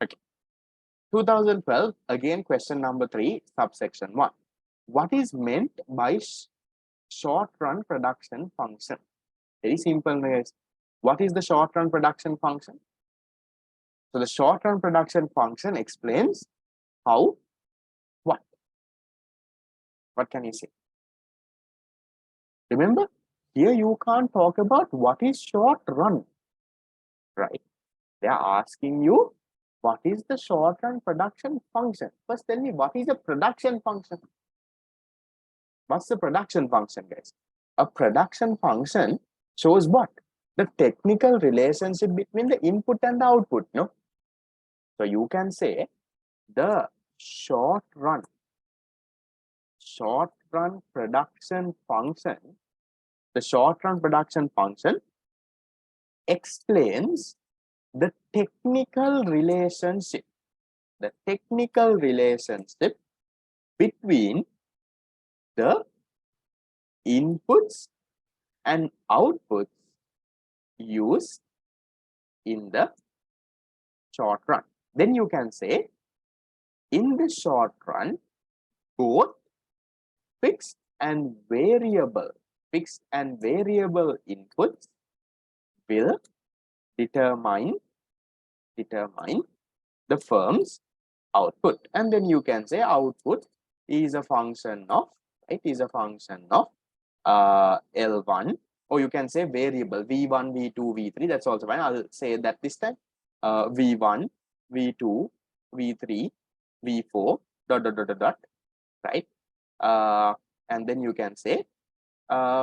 Okay. 2012, again, question number 3, subsection 1. What is meant by short run production function? Very simple, guys. What is the short run production function? So the short run production function explains how, what? What can you say? Remember, here you can't talk about what is short run, right? They are asking you, what is the short run production function? First, tell me, what is a production function? What's the production function, guys? A production function shows what? The technical relationship between the input and the output, no? So you can say the short run production function, the short run production function explains the technical relationship between the inputs and outputs used in the short run. Then you can say, in the short run, both fixed and variable inputs will determine the firm's output. And then you can say output is a function of, right, is a function of L1, or you can say variable V1, V2, V3. That's also fine. I'll say that this time. V1, V2, V3, V4, dot, right? And then you can say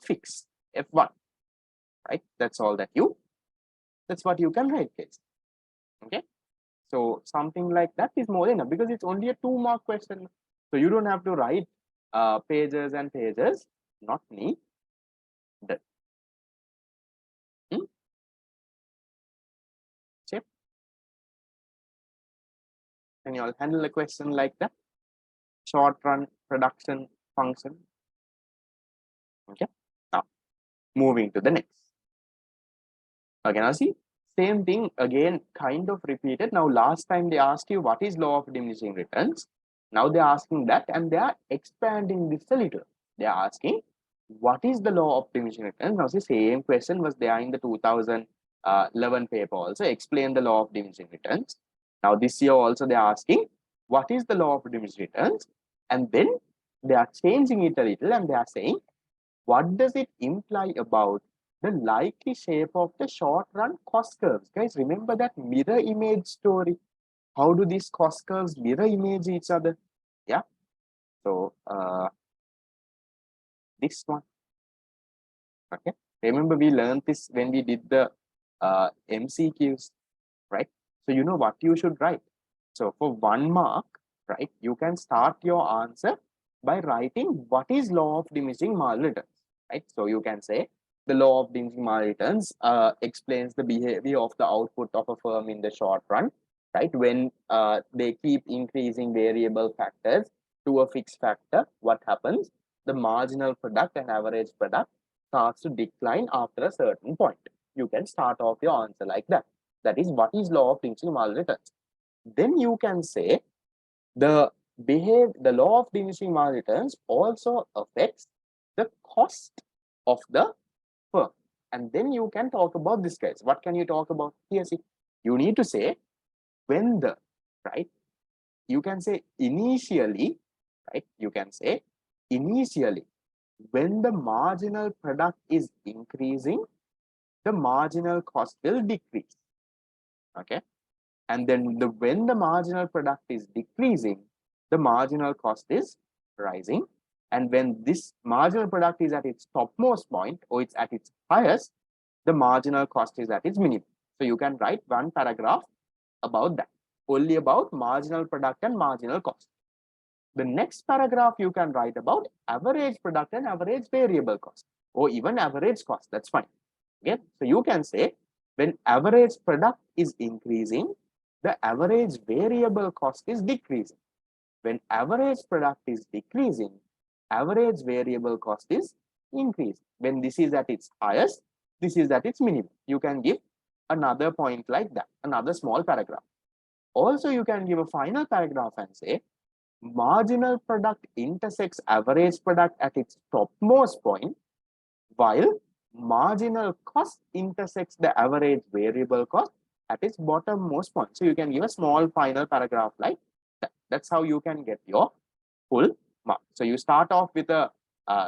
fix F1, right? That's all that's what you can write, guys. Okay. So something like that is more than enough, because it's only a 2-mark question. So you don't have to write pages and pages, not needed. Check. Can you all handle a question like that? Short run production function. Okay. Now, moving to the next. Okay, now see, same thing again, kind of repeated. Now, last time they asked you what is law of diminishing returns. Now they're asking that, and they are expanding this a little. They are asking, what is the law of diminishing returns? Now, the same question was there in the 2011 paper also. Explain the law of diminishing returns. Now, this year also they are asking, what is the law of diminishing returns? And then they are changing it a little, and they are saying, what does it imply about the likely shape of the short run cost curves? Guys, remember that mirror image story? How do these cost curves mirror image each other? Yeah. So this one. Okay. Remember, we learned this when we did the MCQs, right? So you know what you should write. So for 1 mark, right, you can start your answer by writing what is law of diminishing marginal returns, right? So you can say the law of diminishing marginal returns explains the behavior of the output of a firm in the short run, right? When they keep increasing variable factors to a fixed factor, what happens? The marginal product and average product starts to decline after a certain point. You can start off your answer like that. That is what is law of diminishing marginal returns. Then you can say the law of diminishing marginal returns also affects the cost of the firm. And then you can talk about this, guys. What can you talk about? Here, see, you need to say when the, right? You can say initially, right? You can say initially, when the marginal product is increasing, the marginal cost will decrease. Okay. And then when the marginal product is decreasing, the marginal cost is rising. And when this marginal product is at its topmost point, or it's at its highest, the marginal cost is at its minimum. So you can write 1 paragraph about that, only about marginal product and marginal cost. The next paragraph you can write about average product and average variable cost, or even average cost. That's fine. Okay. So you can say when average product is increasing, the average variable cost is decreasing. When average product is decreasing, average variable cost is increasing. When this is at its highest, this is at its minimum. You can give another point like that, another small paragraph. Also, you can give a final paragraph and say, marginal product intersects average product at its topmost point, while marginal cost intersects the average variable cost at its bottommost point. So you can give a small final paragraph like that. That's how you can get your full mark. So you start off with a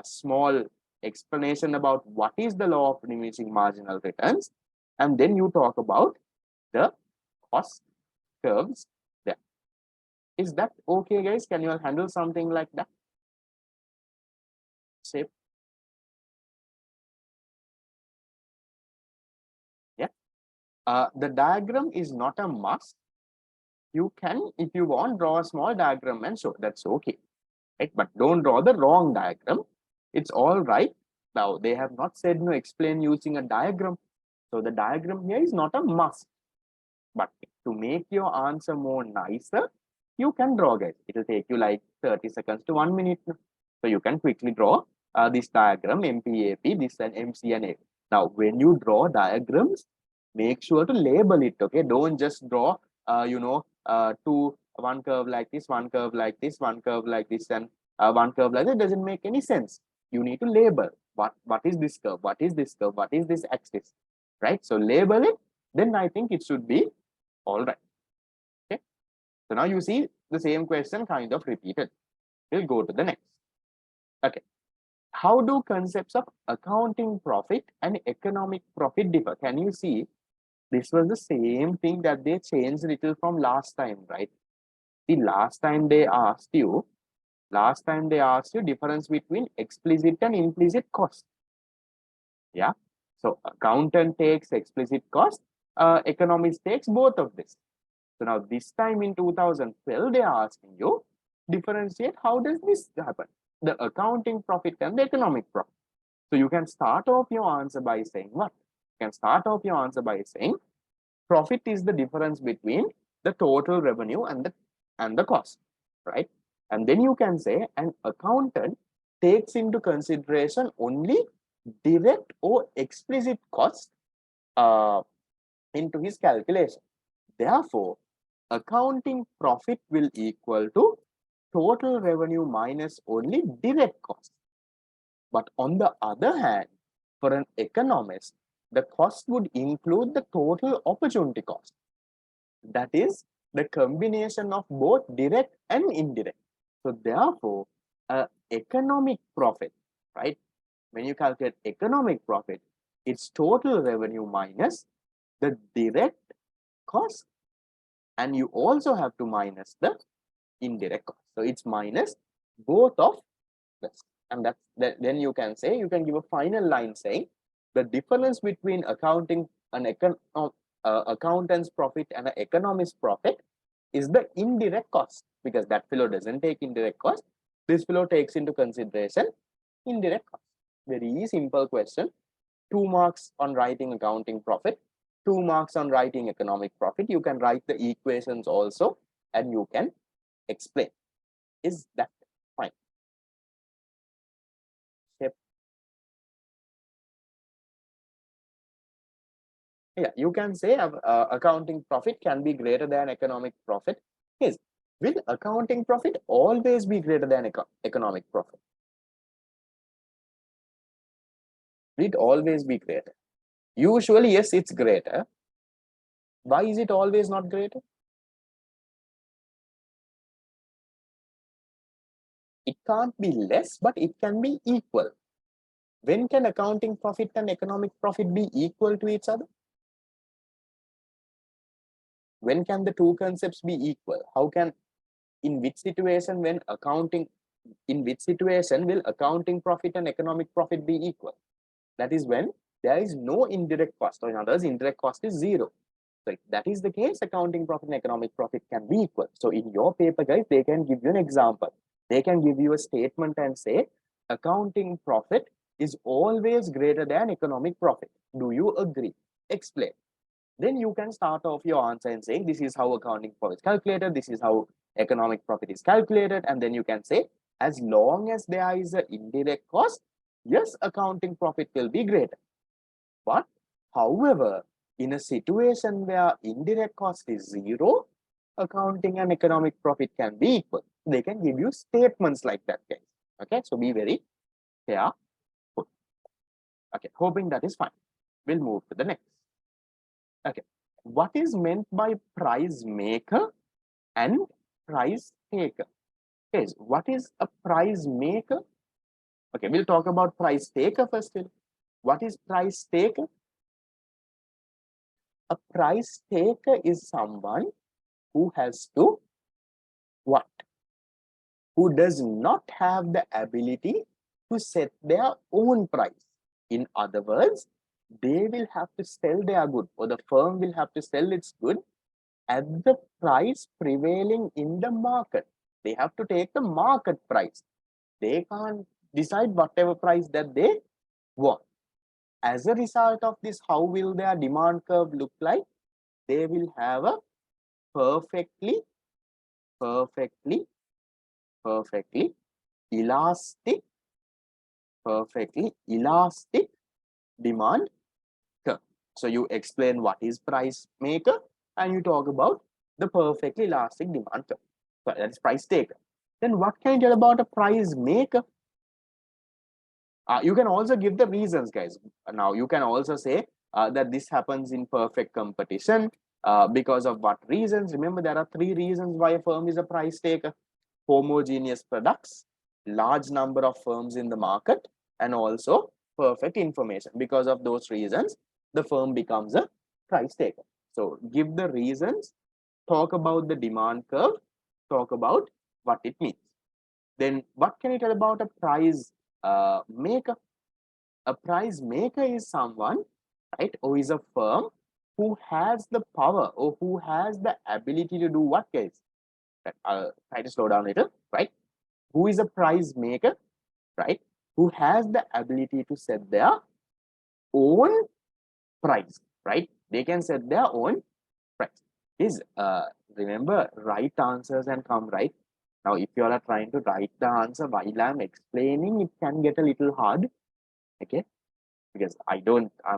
small explanation about what is the law of diminishing marginal returns, and then you talk about the cost curves there. Is that okay, guys? Can you handle something like that? Say, yeah. The diagram is not a must. You can, if you want, draw a small diagram and show. That's okay, right? But don't draw the wrong diagram. It's all right. Now, they have not said no, explain using a diagram. So the diagram here is not a must. But to make your answer more nicer, you can draw, guys. It will take you like 30 seconds to 1 minute. So you can quickly draw this diagram, MPAP, this and MC and A. Now, when you draw diagrams, make sure to label it, okay? Don't just draw, one curve like this, one curve like this, one curve like this, and one curve like that. It doesn't make any sense. You need to label what is this curve, what is this curve, what is this axis, right? So label it, then I think it should be all right. Okay. So now you see the same question kind of repeated. We'll go to the next. Okay. How do concepts of accounting profit and economic profit differ? Can you see this was the same thing that they changed little from last time, right? The last time they asked you difference between explicit and implicit cost. Yeah. So accountant takes explicit cost, economist takes both of this. So now this time in 2012, they are asking you differentiate how does this happen? The accounting profit and the economic profit. So you can start off your answer by saying what? You can start off your answer by saying profit is the difference between the total revenue and the cost, right? And then you can say an accountant takes into consideration only direct or explicit costs into his calculation. Therefore, accounting profit will equal to total revenue minus only direct cost. But on the other hand, for an economist, the cost would include the total opportunity cost. That is the combination of both direct and indirect. So therefore, economic profit, right? When you calculate economic profit, it's total revenue minus the direct cost, and you also have to minus the indirect cost. So it's minus both of this. And then you can say, you can give a final line saying the difference between accounting and accountant's profit and an economist's profit is the indirect cost, because that fellow doesn't take indirect cost. This fellow takes into consideration indirect cost. Very simple question. 2 marks on writing accounting profit, 2 marks on writing economic profit. You can write the equations also and you can explain. Is that fine? Yep. Yeah, you can say accounting profit can be greater than economic profit. Yes. Will accounting profit always be greater than economic profit? Will it always be greater? Usually, yes, it's greater. Why is it always not greater? It can't be less, but it can be equal. When can accounting profit and economic profit be equal to each other? When can the two concepts be equal? How can, in which situation will accounting profit and economic profit be equal? That is when there is no indirect cost, or in other words, indirect cost is zero. So if that is the case, accounting profit and economic profit can be equal. So in your paper, guys, they can give you an example. They can give you a statement and say, accounting profit is always greater than economic profit. Do you agree? Explain. Then you can start off your answer and saying, this is how accounting profit is calculated, this is how economic profit is calculated, and then you can say, as long as there is an indirect cost, yes, accounting profit will be greater. But however, in a situation where indirect cost is zero, accounting and economic profit can be equal. They can give you statements like that, guys. Okay, so be very careful. Okay, hoping that is fine. We'll move to the next. Okay, what is meant by price maker and price taker? Guys, what is a price maker? Okay, we'll talk about price taker first. What is price taker? A price taker is someone who has to what? Who does not have the ability to set their own price. In other words, they will have to sell their good, or the firm will have to sell its good at the price prevailing in the market. They have to take the market price. They can't decide whatever price that they want. As a result of this, how will their demand curve look like? They will have a perfectly elastic demand curve. So you explain what is price maker and you talk about the perfectly elastic demand curve. So that is price taker. Then what can you tell about a price maker? You can also give the reasons, guys. Now you can also say that this happens in perfect competition because of what reasons. Remember, there are 3 reasons why a firm is a price taker: homogeneous products, large number of firms in the market, and also perfect information. Because of those reasons, the firm becomes a price taker. So give the reasons, talk about the demand curve, talk about what it means. Then what can you tell about a price maker? A price maker is someone, right, or is a firm who has the power or who has the ability to do what, guys? I'll try to slow down a little, right? Who is a price maker, right? Who has the ability to set their own price, right? They can set their own price. Is remember, write answers and come right. Now, if you all are trying to write the answer while I'm explaining, it can get a little hard, okay? Because I'm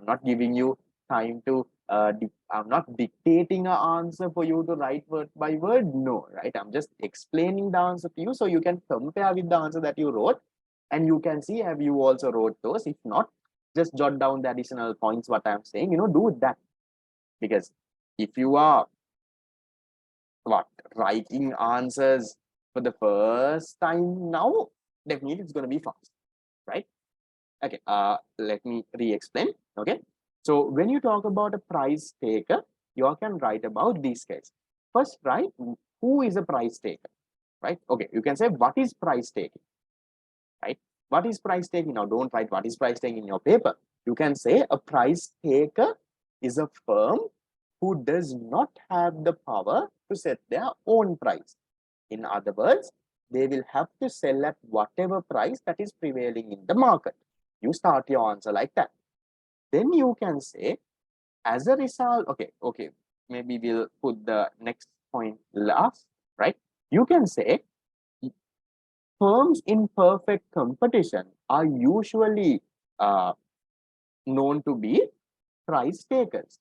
not giving you time to, I'm not dictating an answer for you to write word by word, no, right? I'm just explaining the answer to you so you can compare with the answer that you wrote and you can see have you also wrote those. If not, just jot down the additional points what I'm saying, do that. Because if you are writing answers for the first time now, definitely it's going to be fast, right? Okay, let me re-explain. Okay, so when you talk about a price taker, you can write about these guys. First, right, who is a price taker, right? Okay, you can say what is price taking, right? What is price taking? Now, don't write what is price taking in your paper. You can say a price taker is a firm who does not have the power to set their own price. In other words, they will have to sell at whatever price that is prevailing in the market. You start your answer like that. Then you can say, as a result, okay, maybe we'll put the next point last, right? You can say, firms in perfect competition are usually known to be price takers.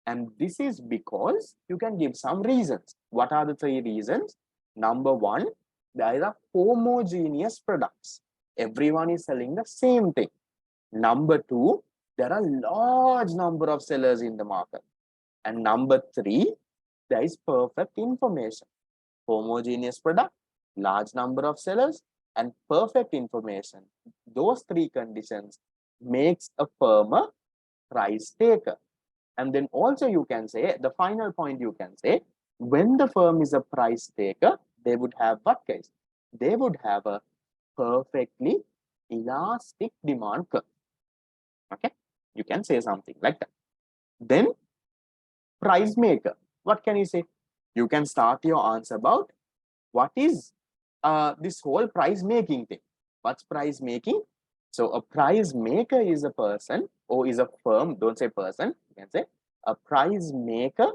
And this is because you can give some reasons. What are the 3 reasons? Number 1, there are homogeneous products. Everyone is selling the same thing. Number 2, there are large number of sellers in the market. And number 3, there is perfect information. Homogeneous product, large number of sellers, and perfect information. Those 3 conditions makes a firm a price taker. And then also you can say, the final point you can say, when the firm is a price taker, they would have what, guys? They would have a perfectly elastic demand curve. Okay, you can say something like that. Then price maker, what can you say? You can start your answer about what is this whole price making thing. What's price making? So a price maker is a person or is a firm, don't say person, you can say a price maker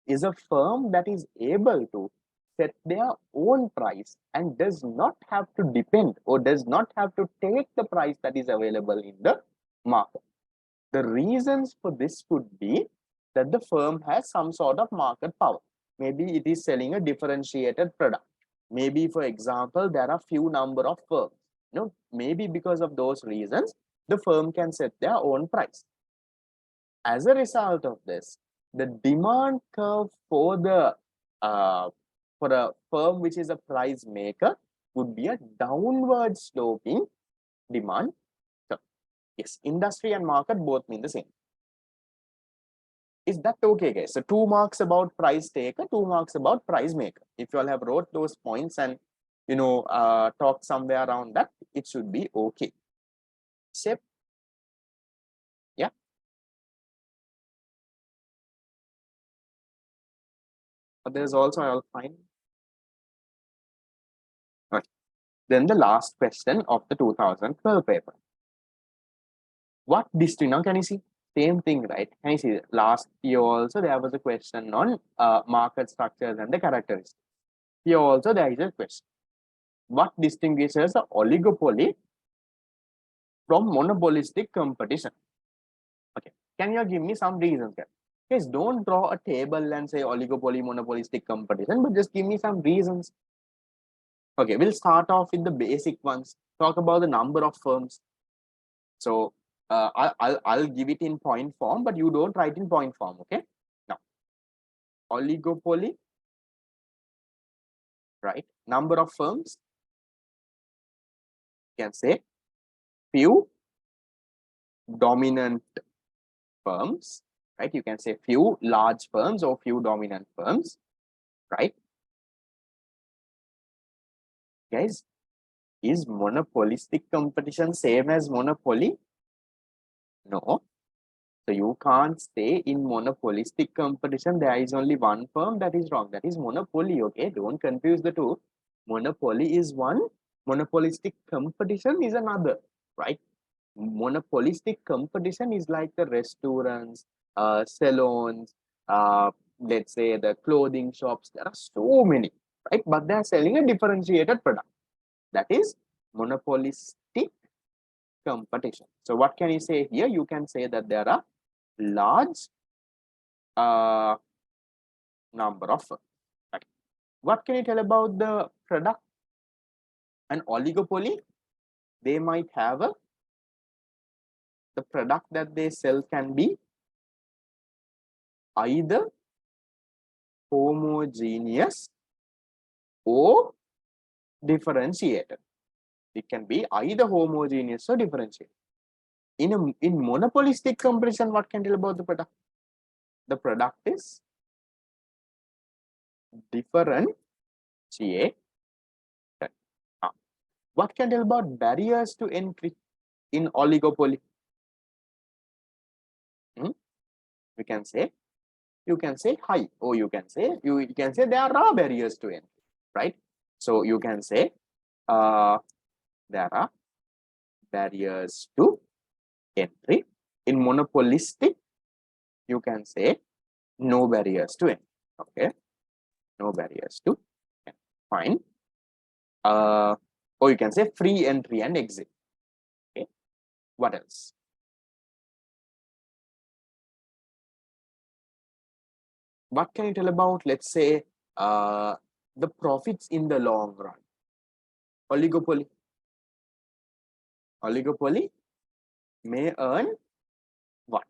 is a firm that is able to set their own price and does not have to depend or does not have to take the price that is available in the market. The reasons for this could be that the firm has some sort of market power. maybe it is selling a differentiated product. Maybe, for example, there are few number of firms. Maybe because of those reasons, the firm can set their own price. As a result of this, the demand curve for a firm which is a price maker would be a downward sloping demand curve. Yes, industry and market both mean the same. Is that okay, guys? So 2 marks about price taker, 2 marks about price maker. If you all have wrote those points and talk somewhere around that, it should be okay. Except, yeah. But there's also I'll find. Okay. Then the last question of the 2012 paper. What distinct? Now can you see? Same thing, right? Can you see? Last year also there was a question on market structures and the characteristics. Here also there is a question. What distinguishes the oligopoly from monopolistic competition? Okay. Can you give me some reasons here? Guys, don't draw a table and say oligopoly, monopolistic competition, but just give me some reasons. Okay, we'll start off with the basic ones. Talk about the number of firms. So I'll give it in point form, but you don't write in point form. Okay. Now, oligopoly, right? Number of firms. You can say few dominant firms, right? You can say few large firms or few dominant firms, right? Guys, is monopolistic competition same as monopoly? No. So you can't say in monopolistic competition there is only one firm. That is wrong. That is monopoly. Okay, don't confuse the two. Monopoly is one, monopolistic competition is another, right? Monopolistic competition is like the restaurants, salons, let's say the clothing shops. There are so many, right? But they are selling a differentiated product. That is monopolistic competition. So what can you say here? You can say that there are large number of firms. Okay. What can you tell about the product? An oligopoly, they might have the product that they sell can be either homogeneous or differentiated. It can be either homogeneous or differentiated. In monopolistic competition, what can you tell about the product? The product is differentiated. What can you tell about barriers to entry in oligopoly? You can say high, or you can say there are barriers to entry, right? So you can say there are barriers to entry. In monopolistic, you can say no barriers to entry. Okay, no barriers to entry. Fine. Or you can say free entry and exit. Okay. What else? What can you tell about, let's say, the profits in the long run? Oligopoly. Oligopoly may earn what?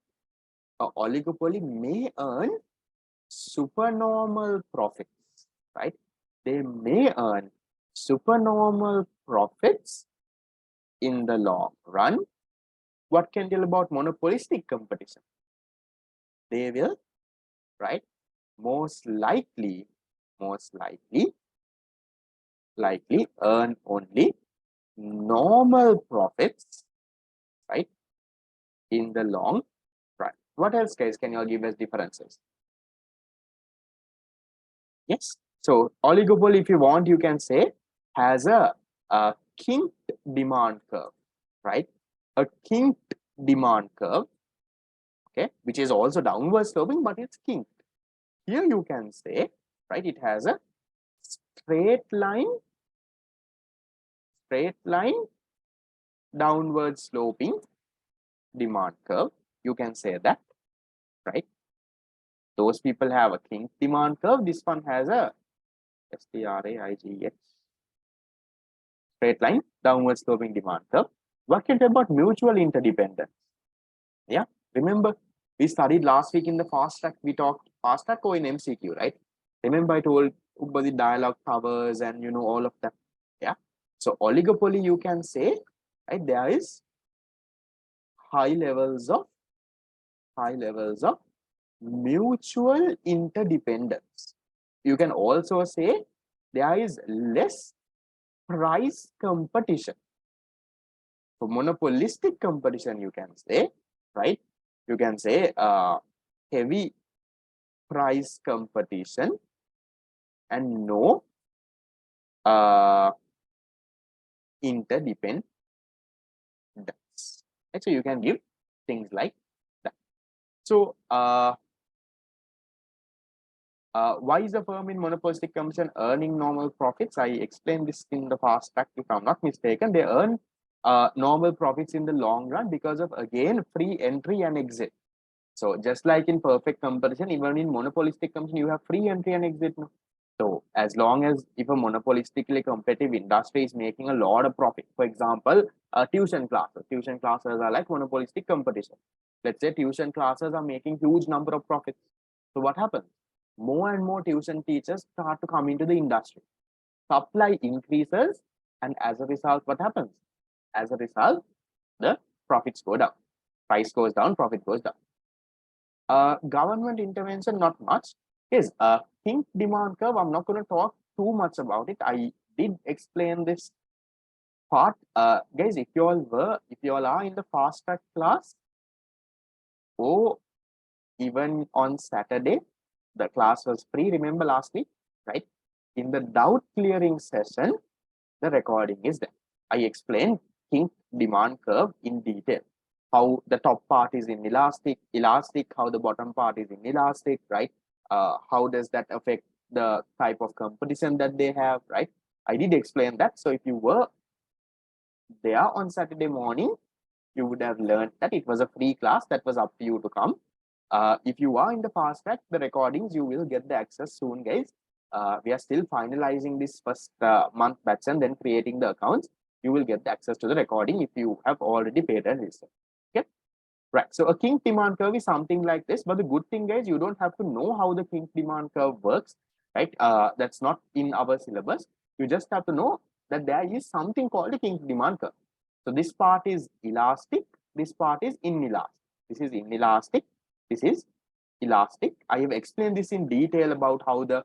Oligopoly may earn supernormal profits, right? They may earn supernormal profits in the long run. What can you tell about monopolistic competition? They will, right? Most likely earn only normal profits, right? In the long run. What else, guys? Can you all give us differences? Yes. So oligopoly, if you want, you can say has a kinked demand curve, right? A kinked demand curve, okay, which is also downward sloping, but it's kinked. Here you can say, right, it has a straight line downward sloping demand curve. You can say that, right? Those people have a kink demand curve. This one has a STRAIGH straight line downward sloping demand curve. What can you tell about mutual interdependence? Yeah, remember we studied last week in the fast track. We talked fast track or in MCQ, right? Remember I told about the dialogue towers and all of that. Yeah. So oligopoly, you can say, right? There is high levels of mutual interdependence. You can also say there is less price competition. For monopolistic competition, you can say, right? You can say heavy price competition and no interdependence. Right? So you can give things like that. So why is the firm in monopolistic competition earning normal profits? I explained this in the fast track, if I'm not mistaken. They earn normal profits in the long run because of, again, free entry and exit. So just like in perfect competition, even in monopolistic competition, you have free entry and exit. So as long as if a monopolistically competitive industry is making a lot of profit, for example, tuition classes are like monopolistic competition. Let's say tuition classes are making huge number of profits. So what happens? More and more tuition teachers start to come into the industry. Supply increases, and as a result, what happens? As a result, the profits go down. Price goes down, profit goes down. Government intervention, not much. Yes, kink demand curve, I'm not going to talk too much about it. I did explain this part. Guys, if you all are in the fast track class, or even on Saturday, the class was free, remember last week, right? In the doubt clearing session, the recording is there. I explained kink demand curve in detail. How the top part is inelastic, how the bottom part is inelastic, right? How does that affect the type of competition that they have, right? I did explain that. So if you were there on Saturday morning, you would have learned that it was a free class that was up to you to come. If you are in the fast track, the recordings, you will get the access soon, guys. We are still finalizing this first month batch and then creating the accounts. You will get the access to the recording if you have already paid and registered. Okay, right. So a kink demand curve is something like this. But the good thing, guys, you don't have to know how the kink demand curve works, right? That's not in our syllabus. You just have to know that there is something called a kink demand curve. So this part is elastic. This part is inelastic. This is inelastic. This is elastic. I have explained this in detail about how the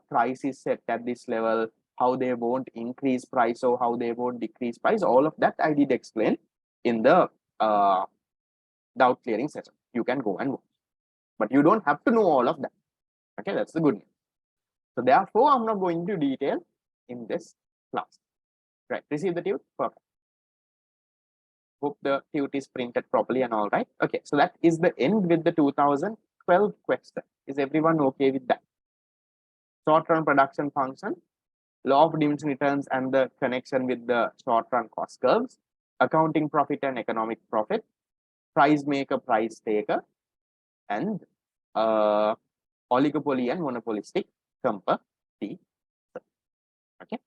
price is set at this level, how they won't increase price or how they won't decrease price. All of that I did explain in the doubt clearing session. You can go and watch, but you don't have to know all of that. Okay, that's the good news. So therefore, I'm not going into detail in this class. Right, receive the tute. Perfect. Hope the tute is printed properly and all right. Okay, so that is the end with the 2012 question. Is everyone okay with that? Short-run production function, law of diminishing returns and the connection with the short-run cost curves, accounting profit and economic profit, price maker, price taker, and oligopoly and monopolistic competition. Okay,